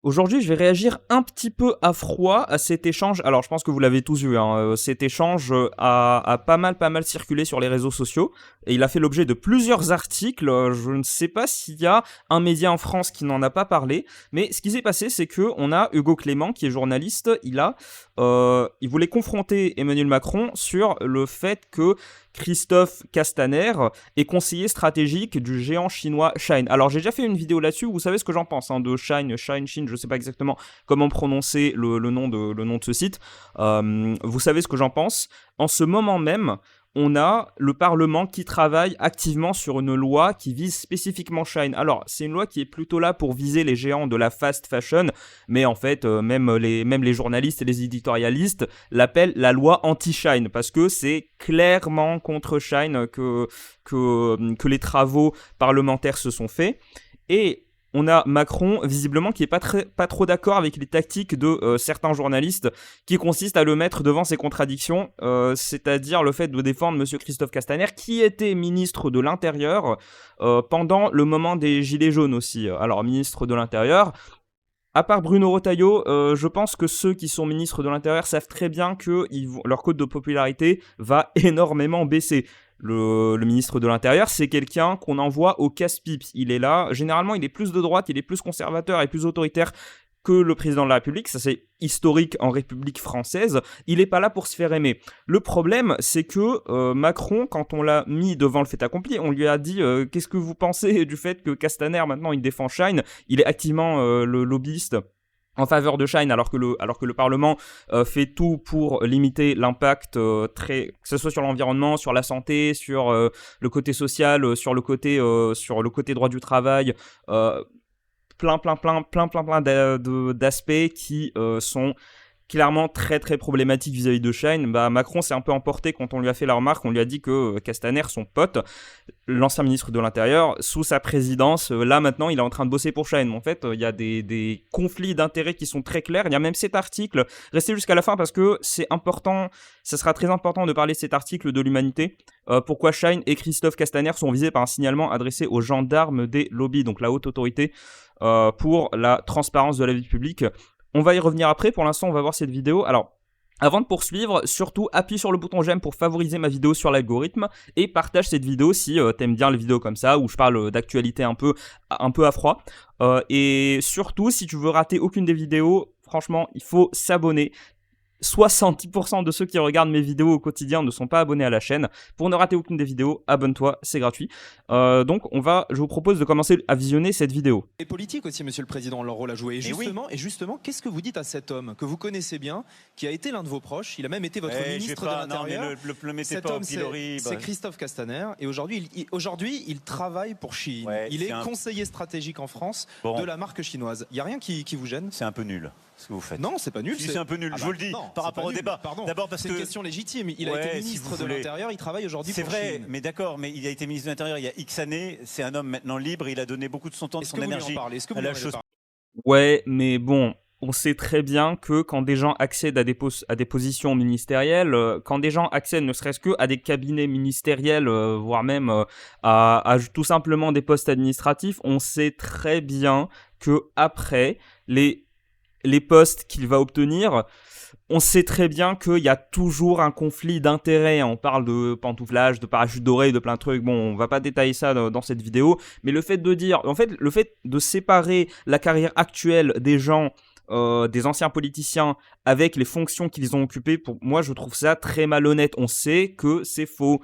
Aujourd'hui, je vais réagir un petit peu à froid à cet échange. Alors, je pense que vous l'avez tous vu, hein. Cet échange a pas mal circulé sur les réseaux sociaux et il a fait l'objet de plusieurs articles. Je ne sais pas s'il y a un média en France qui n'en a pas parlé, mais ce qui s'est passé, c'est que on a Hugo Clément, qui est journaliste. Il voulait confronter Emmanuel Macron sur le fait que Christophe Castaner est conseiller stratégique du géant chinois Shine. Alors j'ai déjà fait une vidéo là-dessus, vous savez ce que j'en pense, hein, de Shine, je ne sais pas exactement comment prononcer le nom de ce site. Vous savez ce que j'en pense. En ce moment même, on a le Parlement qui travaille activement sur une loi qui vise spécifiquement Shine. Alors, c'est une loi qui est plutôt là pour viser les géants de la fast fashion, mais en fait, même les journalistes et les éditorialistes l'appellent la loi anti-Shine, parce que c'est clairement contre Shine que les travaux parlementaires se sont faits. Et on a Macron, visiblement, qui est pas trop d'accord avec les tactiques de certains journalistes, qui consistent à le mettre devant ses contradictions, c'est-à-dire le fait de défendre Monsieur Christophe Castaner, qui était ministre de l'Intérieur pendant le moment des Gilets jaunes aussi. Alors, ministre de l'Intérieur, à part Bruno Retailleau, je pense que ceux qui sont ministres de l'Intérieur savent très bien que leur cote de popularité va énormément baisser. Le ministre de l'Intérieur, c'est quelqu'un qu'on envoie au casse-pipe. Il est là, généralement il est plus de droite, il est plus conservateur et plus autoritaire que le président de la République, ça c'est historique en République française, il n'est pas là pour se faire aimer. Le problème, c'est que Macron, quand on l'a mis devant le fait accompli, on lui a dit qu'est-ce que vous pensez du fait que Castaner, maintenant, il défend Shine, il est activement le lobbyiste en faveur de Shine, alors que le Parlement fait tout pour limiter l'impact que ce soit sur l'environnement, sur la santé, sur le côté social, sur le côté droit du travail, plein d'aspects qui sont clairement très très problématique vis-à-vis de Shine. Macron s'est un peu emporté quand on lui a fait la remarque, on lui a dit que Castaner, son pote, l'ancien ministre de l'Intérieur, sous sa présidence, là maintenant il est en train de bosser pour Shine. En fait, il y a des conflits d'intérêts qui sont très clairs. Il y a même cet article, restez jusqu'à la fin parce que c'est important, ça sera très important de parler de cet article de l'Humanité. Pourquoi Shine et Christophe Castaner sont visés par un signalement adressé aux gendarmes des lobbies, donc la haute autorité pour la transparence de la vie publique. On va y revenir après, pour l'instant on va voir cette vidéo. Alors, avant de poursuivre, surtout appuie sur le bouton j'aime pour favoriser ma vidéo sur l'algorithme et partage cette vidéo si t'aimes bien les vidéos comme ça où je parle d'actualité un peu à froid. Et surtout, si tu veux rater aucune des vidéos, franchement, il faut s'abonner. 70% de ceux qui regardent mes vidéos au quotidien ne sont pas abonnés à la chaîne. Pour ne rater aucune des vidéos, abonne-toi, c'est gratuit. Donc je vous propose de commencer à visionner cette vidéo. Les politiques aussi, Monsieur le Président, leur rôle à jouer. Et justement, qu'est-ce que vous dites à cet homme que vous connaissez bien, qui a été l'un de vos proches, il a même été votre ministre de l'Intérieur. Cet homme, c'est Christophe Castaner, et aujourd'hui, il travaille pour Shein. Ouais, il est conseiller stratégique en France de la marque chinoise. Il n'y a rien qui vous gêne? C'est un peu nul ce que vous faites. Non, c'est pas nul. C'est un peu nul, je vous le dis, par rapport au débat. D'abord parce que c'est une question légitime. Il a été ministre de l'Intérieur, il travaille aujourd'hui pour Shein. C'est vrai, mais d'accord, mais il a été ministre de l'Intérieur il y a X années. C'est un homme maintenant libre, il a donné beaucoup de son temps, de son énergie à la chose. Ouais, mais bon, on sait très bien que quand des gens accèdent à des positions ministérielles, quand des gens accèdent ne serait-ce que à des cabinets ministériels, voire même à tout simplement des postes administratifs, on sait très bien que après les postes qu'il va obtenir, on sait très bien qu'il y a toujours un conflit d'intérêts. On parle de pantouflage, de parachute doré, de plein de trucs. Bon, on va pas détailler ça dans cette vidéo, mais le fait de séparer la carrière actuelle des gens, des anciens politiciens, avec les fonctions qu'ils ont occupées, pour moi, je trouve ça très malhonnête. On sait que c'est faux.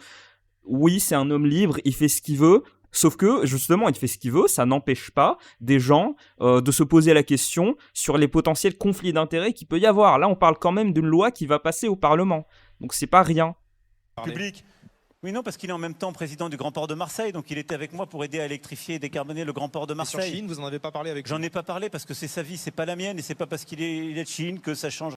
Oui, c'est un homme libre, il fait ce qu'il veut. Sauf que, justement, il fait ce qu'il veut, ça n'empêche pas des gens de se poser la question sur les potentiels conflits d'intérêts qu'il peut y avoir. Là, on parle quand même d'une loi qui va passer au Parlement. Donc, c'est pas rien. Public. Oui, non, parce qu'il est en même temps président du Grand Port de Marseille, donc il était avec moi pour aider à électrifier et décarboner le Grand Port de Marseille. Et sur Chine, vous n'en avez pas parlé avec lui? J'en ai pas parlé parce que c'est sa vie, c'est pas la mienne, et c'est pas parce qu'il est de Chine que ça change.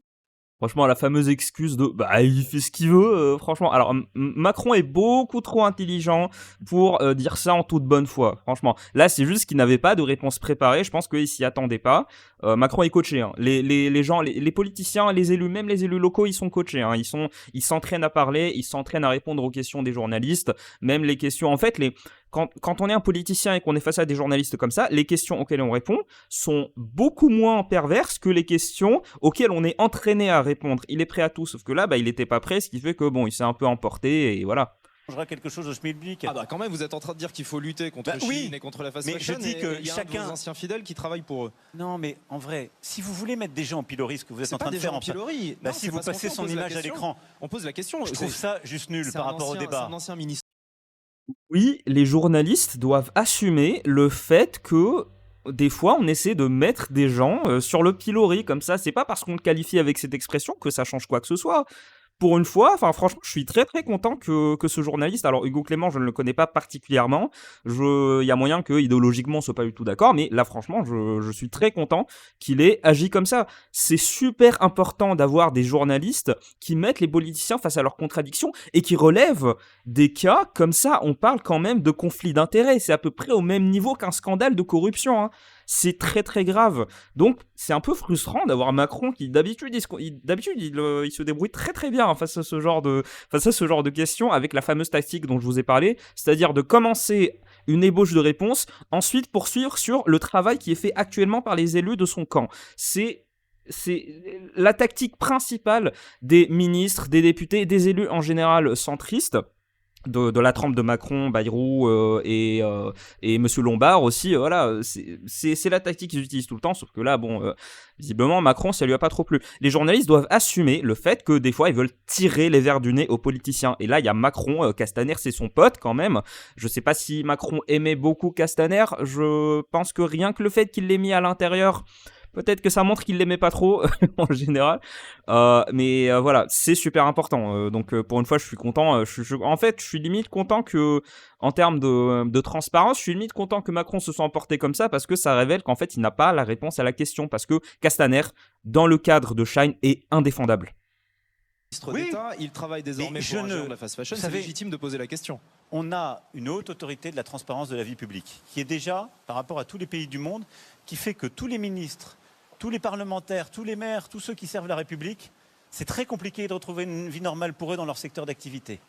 Franchement, la fameuse excuse de il fait ce qu'il veut, franchement. Alors, Macron est beaucoup trop intelligent pour dire ça en toute bonne foi, franchement. Là, c'est juste qu'il n'avait pas de réponse préparée. Je pense qu'il s'y attendait pas. Macron est coaché. Hein. Les gens, les politiciens, les élus, même les élus locaux, ils sont coachés. Hein. Ils s'entraînent à parler, ils s'entraînent à répondre aux questions des journalistes, même les questions. En fait, quand on est un politicien et qu'on est face à des journalistes comme ça, les questions auxquelles on répond sont beaucoup moins perverses que les questions auxquelles on est entraîné à répondre. Il est prêt à tout, sauf que là, il n'était pas prêt, ce qui fait que il s'est un peu emporté et voilà. Changera quelque chose au schmilblick. Quand même, vous êtes en train de dire qu'il faut lutter contre Chine et contre la fast fashion. Mais je dis que il y a chacun... un de vos anciens fidèles qui travaille pour eux. Non, mais en vrai, si vous voulez mettre des gens en pilori, ce que vous êtes en train de faire, si vous passez son image à l'écran, on pose la question. Je trouve ça juste nul par rapport au débat. C'est un ancien ministre. Oui, les journalistes doivent assumer le fait que des fois, on essaie de mettre des gens sur le pilori comme ça. C'est pas parce qu'on le qualifie avec cette expression que ça change quoi que ce soit. Pour une fois, franchement, je suis très très content que ce journaliste, alors Hugo Clément, je ne le connais pas particulièrement, il y a moyen que idéologiquement on soit pas du tout d'accord, mais là franchement, je suis très content qu'il ait agi comme ça. C'est super important d'avoir des journalistes qui mettent les politiciens face à leurs contradictions et qui relèvent des cas comme ça. On parle quand même de conflit d'intérêts, c'est à peu près au même niveau qu'un scandale de corruption, hein. C'est très très grave. Donc c'est un peu frustrant d'avoir Macron qui d'habitude il se débrouille très très bien face à ce genre de questions, avec la fameuse tactique dont je vous ai parlé, c'est-à-dire de commencer une ébauche de réponse, ensuite poursuivre sur le travail qui est fait actuellement par les élus de son camp. C'est la tactique principale des ministres, des députés, des élus en général centristes. De la trempe de Macron, Bayrou et Monsieur Lombard aussi, voilà, c'est la tactique qu'ils utilisent tout le temps, sauf que là, visiblement, Macron, ça lui a pas trop plu. Les journalistes doivent assumer le fait que des fois, ils veulent tirer les verres du nez aux politiciens. Et là, il y a Macron, Castaner, c'est son pote quand même. Je sais pas si Macron aimait beaucoup Castaner, je pense que rien que le fait qu'il l'ait mis à l'intérieur... Peut-être que ça montre qu'il l'aimait pas trop en général, mais voilà, c'est super important. Donc pour une fois, je suis content. En fait, je suis limite content que, en termes de transparence, je suis limite content que Macron se soit emporté comme ça parce que ça révèle qu'en fait, il n'a pas la réponse à la question parce que Castaner, dans le cadre de Shine, est indéfendable. d'État, il travaille désormais pour un géant de la fast fashion. C'est légitime de poser la question. On a une haute autorité de la transparence de la vie publique qui est déjà, par rapport à tous les pays du monde, qui fait que tous les ministres, tous les parlementaires, tous les maires, tous ceux qui servent la République, c'est très compliqué de retrouver une vie normale pour eux dans leur secteur d'activité.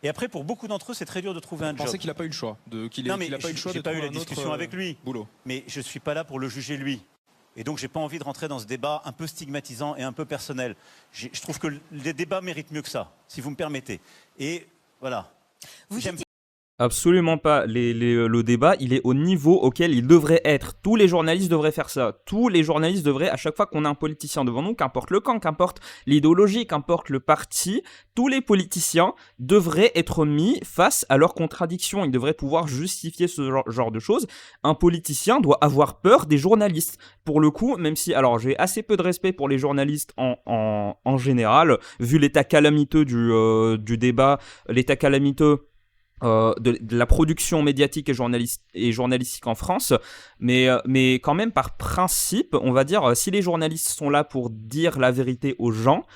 Et après, pour beaucoup d'entre eux, c'est très dur de trouver un job. Vous pensez qu'il n'a pas eu le choix qu'il n'a pas eu le choix de trouver un autre boulot. J'ai pas eu la discussion avec lui, mais je ne suis pas là pour le juger lui. Et donc, je n'ai pas envie de rentrer dans ce débat un peu stigmatisant et un peu personnel. Je trouve que les débats méritent mieux que ça, si vous me permettez. Et voilà. Absolument pas. Le débat, il est au niveau auquel il devrait être. Tous les journalistes devraient faire ça. Tous les journalistes devraient, à chaque fois qu'on a un politicien devant nous, qu'importe le camp, qu'importe l'idéologie, qu'importe le parti, tous les politiciens devraient être mis face à leurs contradictions. Ils devraient pouvoir justifier ce genre de choses. Un politicien doit avoir peur des journalistes. Pour le coup, même si, alors j'ai assez peu de respect pour les journalistes en général, vu l'état calamiteux du débat, l'état calamiteux de la production médiatique et journalistique en France, mais quand même par principe, on va dire, si les journalistes sont là pour dire la vérité aux gens,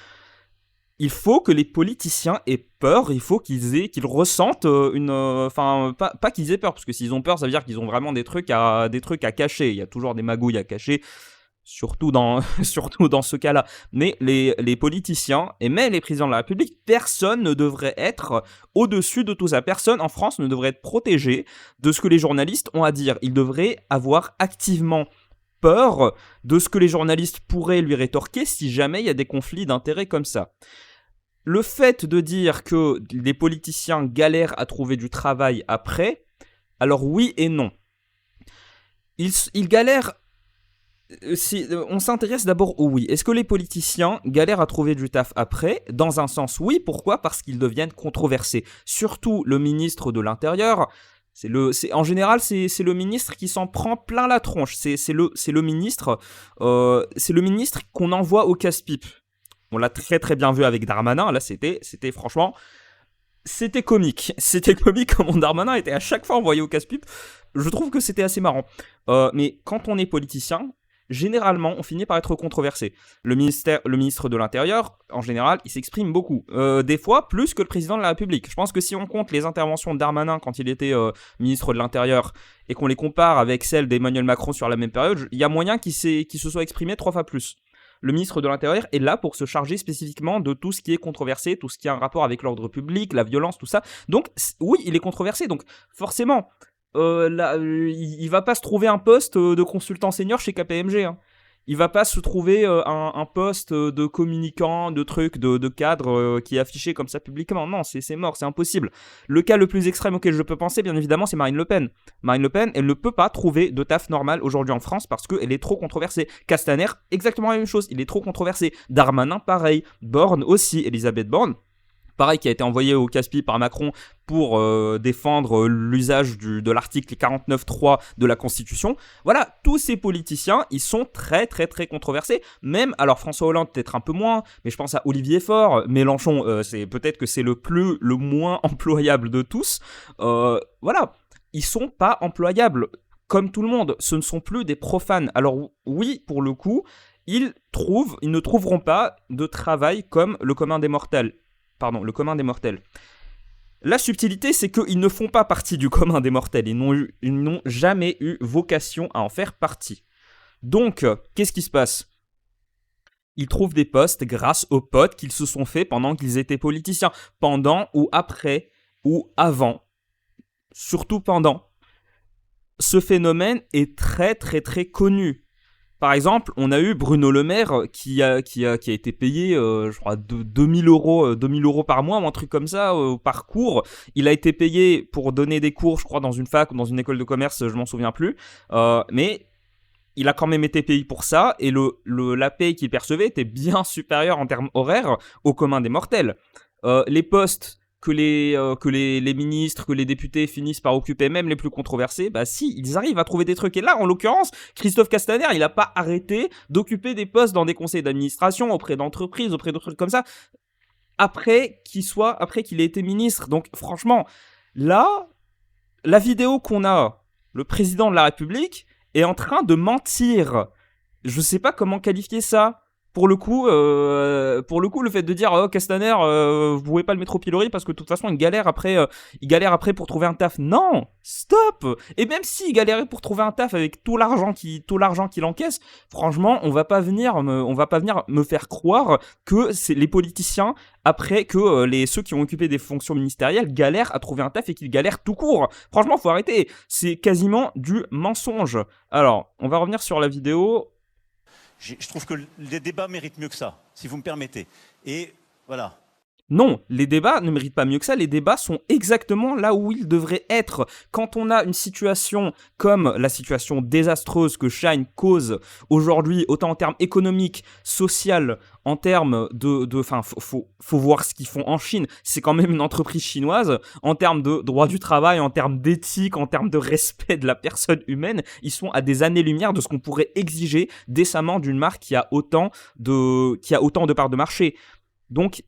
il faut que les politiciens aient peur, il faut qu'ils ressentent pas qu'ils aient peur, parce que s'ils ont peur, ça veut dire qu'ils ont vraiment des trucs à cacher. Il y a toujours des magouilles à cacher. Surtout dans ce cas-là. Mais les politiciens et même les présidents de la République, personne ne devrait être au-dessus de tout ça. Personne en France ne devrait être protégé de ce que les journalistes ont à dire. Ils devraient avoir activement peur de ce que les journalistes pourraient lui rétorquer si jamais il y a des conflits d'intérêts comme ça. Le fait de dire que les politiciens galèrent à trouver du travail après, alors oui et non. Ils galèrent. On s'intéresse d'abord au oui. Est-ce que les politiciens galèrent à trouver du taf après ? Dans un sens, oui. Pourquoi ? Parce qu'ils deviennent controversés. Surtout le ministre de l'Intérieur. En général, c'est le ministre qui s'en prend plein la tronche. C'est le ministre qu'on envoie au casse-pipe. On l'a très très bien vu avec Darmanin. Là, c'était franchement... C'était comique. C'était comique comment Darmanin était à chaque fois envoyé au casse-pipe. Je trouve que c'était assez marrant. Mais quand on est politicien... Généralement, on finit par être controversé. Le ministre de l'Intérieur, en général, il s'exprime beaucoup. Des fois, plus que le président de la République. Je pense que si on compte les interventions de Darmanin quand il était ministre de l'Intérieur et qu'on les compare avec celles d'Emmanuel Macron sur la même période, il y a moyen qu'il se soit exprimé 3 fois plus. Le ministre de l'Intérieur est là pour se charger spécifiquement de tout ce qui est controversé, tout ce qui a un rapport avec l'ordre public, la violence, tout ça. Donc oui, il est controversé. Donc forcément, il va pas se trouver un poste de consultant senior chez KPMG. Hein. Il va pas se trouver un poste de communicant, de truc, de cadre qui est affiché comme ça publiquement. Non, c'est mort, c'est impossible. Le cas le plus extrême auquel je peux penser, bien évidemment, c'est Marine Le Pen. Marine Le Pen, elle ne peut pas trouver de taf normal aujourd'hui en France parce qu'elle est trop controversée. Castaner, exactement la même chose, il est trop controversé. Darmanin, pareil. Borne aussi, Elisabeth Borne. Pareil, qui a été envoyé au casse-pied par Macron pour défendre l'usage de l'article 49.3 de la Constitution. Voilà, tous ces politiciens, ils sont très très très controversés. Même, alors François Hollande peut-être un peu moins, mais je pense à Olivier Faure, Mélenchon, c'est peut-être que c'est le moins employable de tous. Voilà, ils sont pas employables. Comme tout le monde, ce ne sont plus des profanes. Alors oui, pour le coup, ils ne trouveront pas de travail comme le commun des mortels. Le commun des mortels. La subtilité, c'est qu'ils ne font pas partie du commun des mortels. Ils n'ont jamais eu vocation à en faire partie. Donc, qu'est-ce qui se passe ? Ils trouvent des postes grâce aux potes qu'ils se sont faits pendant qu'ils étaient politiciens. Pendant ou après ou avant. Surtout pendant. Ce phénomène est très très très connu. Par exemple, on a eu Bruno Le Maire qui a été payé, je crois, 2000 euros par mois ou un truc comme ça, par cours. Il a été payé pour donner des cours, je crois, dans une fac ou dans une école de commerce, je m'en souviens plus. Mais il a quand même été payé pour ça et la paye qu'il percevait était bien supérieure en termes horaires au commun des mortels. Les postes que les ministres, que les députés finissent par occuper, même les plus controversés, bah si, ils arrivent à trouver des trucs. Et là, en l'occurrence, Christophe Castaner, il n'a pas arrêté d'occuper des postes dans des conseils d'administration, auprès d'entreprises, auprès de trucs comme ça, après qu'il ait été ministre. Donc franchement, là, la vidéo qu'on a, le président de la République est en train de mentir. Je sais pas comment qualifier ça. Pour le coup, le fait de dire Castaner, vous pouvez pas le mettre au pilori parce que de toute façon il galère après pour trouver un taf. Non, stop. Et même s'il galérait pour trouver un taf avec tout l'argent qu'il encaisse, franchement, on va pas venir me faire croire que c'est les politiciens après que ceux qui ont occupé des fonctions ministérielles galèrent à trouver un taf et qu'ils galèrent tout court. Franchement, faut arrêter. C'est quasiment du mensonge. Alors, on va revenir sur la vidéo. Je trouve que les débats méritent mieux que ça, si vous me permettez. Et voilà. Non, les débats ne méritent pas mieux que ça. Les débats sont exactement là où ils devraient être. Quand on a une situation comme la situation désastreuse que Shine cause aujourd'hui, autant en termes économiques, social, en termes faut voir ce qu'ils font en Chine. C'est quand même une entreprise chinoise. En termes de droit du travail, en termes d'éthique, en termes de respect de la personne humaine, ils sont à des années-lumière de ce qu'on pourrait exiger décemment d'une marque qui a autant de parts de marché. Donc,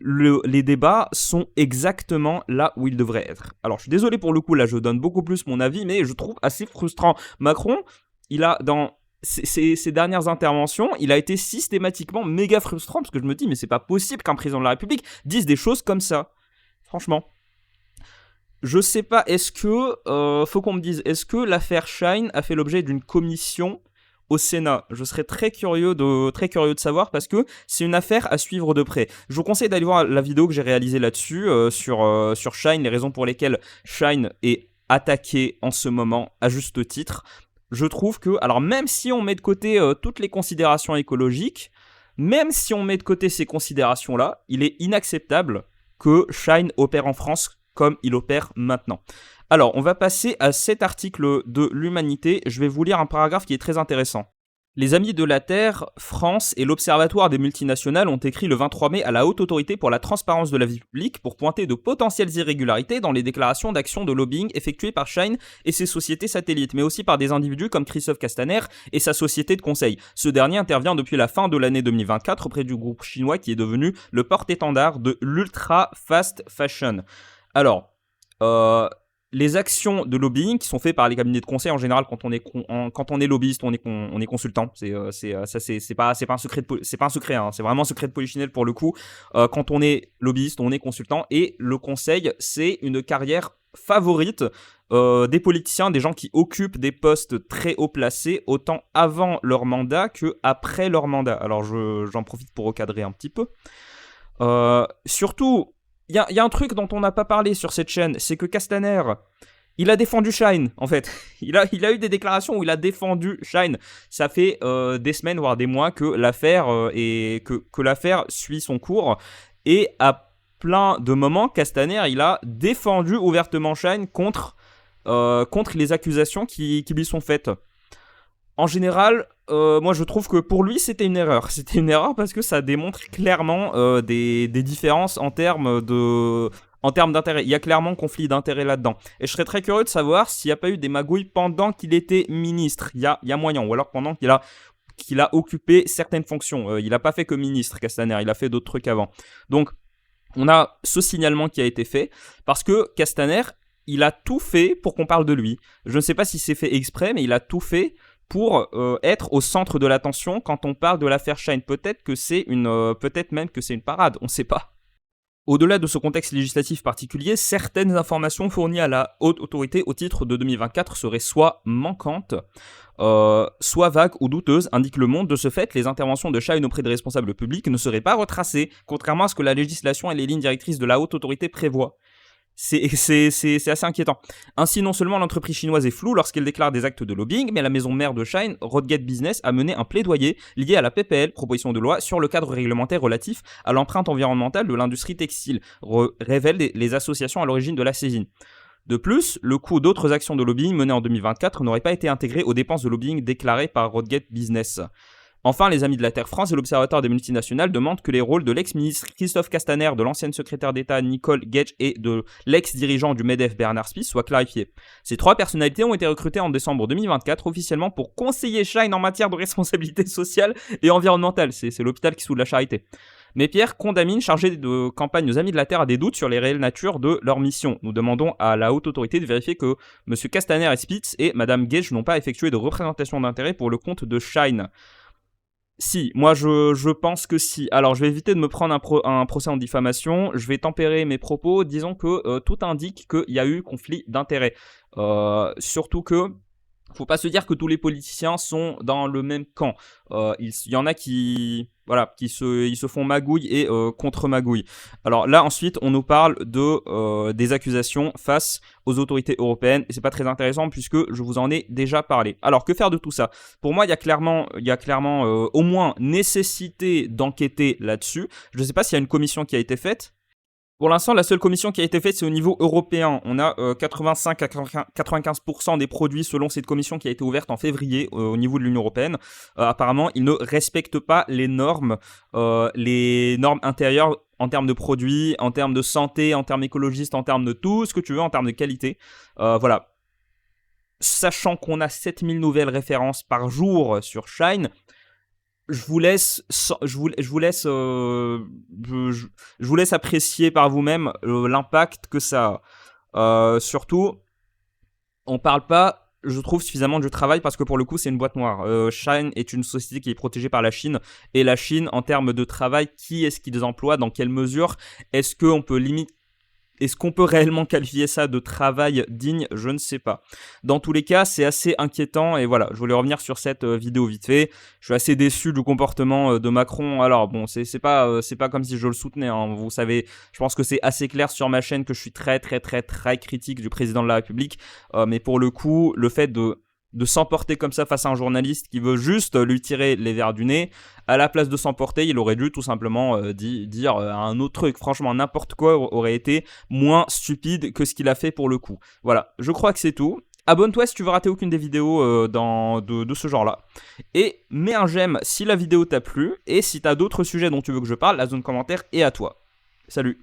les débats sont exactement là où ils devraient être. Alors, je suis désolé pour le coup, là, je donne beaucoup plus mon avis, mais je trouve assez frustrant. Macron, il a, dans ces dernières interventions, il a été systématiquement méga frustrant, parce que je me dis, mais c'est pas possible qu'un président de la République dise des choses comme ça. Franchement. Je sais pas, faut qu'on me dise, est-ce que l'affaire Shine a fait l'objet d'une commission au Sénat? Je serais très curieux de savoir parce que c'est une affaire à suivre de près. Je vous conseille d'aller voir la vidéo que j'ai réalisée là-dessus sur Shine, les raisons pour lesquelles Shine est attaqué en ce moment à juste titre. Je trouve que, alors même si on met de côté toutes les considérations écologiques, même si on met de côté ces considérations-là, il est inacceptable que Shine opère en France comme il opère maintenant. Alors, on va passer à cet article de l'Humanité. Je vais vous lire un paragraphe qui est très intéressant. Les Amis de la Terre, France et l'Observatoire des multinationales ont écrit le 23 mai à la Haute Autorité pour la transparence de la vie publique pour pointer de potentielles irrégularités dans les déclarations d'action de lobbying effectuées par Shine et ses sociétés satellites, mais aussi par des individus comme Christophe Castaner et sa société de conseil. Ce dernier intervient depuis la fin de l'année 2024 auprès du groupe chinois qui est devenu le porte-étendard de l'ultra fast fashion. Alors, les actions de lobbying qui sont faites par les cabinets de conseil en général quand on est lobbyiste, on est consultant. C'est pas un secret, hein, c'est vraiment un secret de polichinelle pour le coup. Quand on est lobbyiste, on est consultant et le conseil c'est une carrière favorite des politiciens, des gens qui occupent des postes très haut placés, autant avant leur mandat que après leur mandat. Alors j'en profite pour recadrer un petit peu. Surtout, il y a un truc dont on n'a pas parlé sur cette chaîne, c'est que Castaner, il a défendu Shine, en fait. Il a eu des déclarations où il a défendu Shine. Ça fait des semaines, voire des mois que l'affaire que l'affaire suit son cours. Et à plein de moments, Castaner, il a défendu ouvertement Shine contre les accusations qui lui sont faites. En général, moi je trouve que pour lui c'était une erreur. C'était une erreur parce que ça démontre clairement des différences en termes d'intérêt. Il y a clairement conflit d'intérêt là-dedans. Et je serais très curieux de savoir s'il n'y a pas eu des magouilles pendant qu'il était ministre. Il y a moyen. Ou alors pendant qu'il a occupé certaines fonctions. Il n'a pas fait que ministre, Castaner. Il a fait d'autres trucs avant. Donc, on a ce signalement qui a été fait parce que Castaner, il a tout fait pour qu'on parle de lui. Je ne sais pas si c'est fait exprès, mais il a tout fait pour être au centre de l'attention quand on parle de l'affaire Shine. Peut-être même que c'est une parade, on ne sait pas. Au-delà de ce contexte législatif particulier, certaines informations fournies à la haute autorité au titre de 2024 seraient soit manquantes, soit vagues ou douteuses, indique Le Monde. De ce fait, les interventions de Shine auprès des responsables publics ne seraient pas retracées, contrairement à ce que la législation et les lignes directrices de la haute autorité prévoient. C'est assez inquiétant. Ainsi, non seulement l'entreprise chinoise est floue lorsqu'elle déclare des actes de lobbying, mais la maison mère de Shine, Roadgate Business, a mené un plaidoyer lié à la PPL, proposition de loi, sur le cadre réglementaire relatif à l'empreinte environnementale de l'industrie textile, révèlent les associations à l'origine de la saisine. De plus, le coût d'autres actions de lobbying menées en 2024 n'aurait pas été intégré aux dépenses de lobbying déclarées par Roadgate Business. Enfin, les Amis de la Terre France et l'Observatoire des multinationales demandent que les rôles de l'ex-ministre Christophe Castaner, de l'ancienne secrétaire d'État Nicole Gage et de l'ex-dirigeant du MEDEF Bernard Spies soient clarifiés. Ces trois personnalités ont été recrutées en décembre 2024 officiellement pour conseiller Shine en matière de responsabilité sociale et environnementale. C'est l'hôpital qui soude la charité. Mais Pierre Condamine, chargé de campagne aux Amis de la Terre, a des doutes sur les réelles natures de leur mission. Nous demandons à la haute autorité de vérifier que M. Castaner et Spitz et Mme Gage n'ont pas effectué de représentation d'intérêt pour le compte de Shine. Si, moi je pense que si. Alors je vais éviter de me prendre un procès en diffamation, je vais tempérer mes propos, disons que tout indique qu'il y a eu conflit d'intérêts. Surtout que, faut pas se dire que tous les politiciens sont dans le même camp. Il y en a qui se font magouille et contre-magouille. Alors là, ensuite, on nous parle des accusations face aux autorités européennes. Et c'est pas très intéressant puisque je vous en ai déjà parlé. Alors, que faire de tout ça ? Pour moi, il y a clairement au moins nécessité d'enquêter là-dessus. Je ne sais pas s'il y a une commission qui a été faite. Pour l'instant, la seule commission qui a été faite, c'est au niveau européen. On a 85 à 95% des produits selon cette commission qui a été ouverte en février au niveau de l'Union européenne. Apparemment, ils ne respectent pas les normes intérieures en termes de produits, en termes de santé, en termes écologistes, en termes de tout ce que tu veux, en termes de qualité. Voilà. Sachant qu'on a 7000 nouvelles références par jour sur Shine, je vous laisse apprécier par vous-même l'impact que ça a. Surtout, on parle pas, je trouve, suffisamment du travail parce que pour le coup, c'est une boîte noire. Shine est une société qui est protégée par la Chine. Et la Chine, en termes de travail, qui est-ce qu'ils emploient ? Dans quelle mesure ? Est-ce qu'on peut réellement qualifier ça de travail digne ? Je ne sais pas. Dans tous les cas, c'est assez inquiétant. Et voilà, je voulais revenir sur cette vidéo vite fait. Je suis assez déçu du comportement de Macron. Alors bon, c'est pas comme si je le soutenais, hein. Vous savez, je pense que c'est assez clair sur ma chaîne que je suis très très très très critique du président de la République. Mais pour le coup, le fait de s'emporter comme ça face à un journaliste qui veut juste lui tirer les verres du nez, à la place de s'emporter, il aurait dû tout simplement dire un autre truc. Franchement, n'importe quoi aurait été moins stupide que ce qu'il a fait pour le coup. Voilà, je crois que c'est tout. Abonne-toi si tu veux rater aucune des vidéos de ce genre-là. Et mets un j'aime si la vidéo t'a plu. Et si t'as d'autres sujets dont tu veux que je parle, la zone commentaire est à toi. Salut.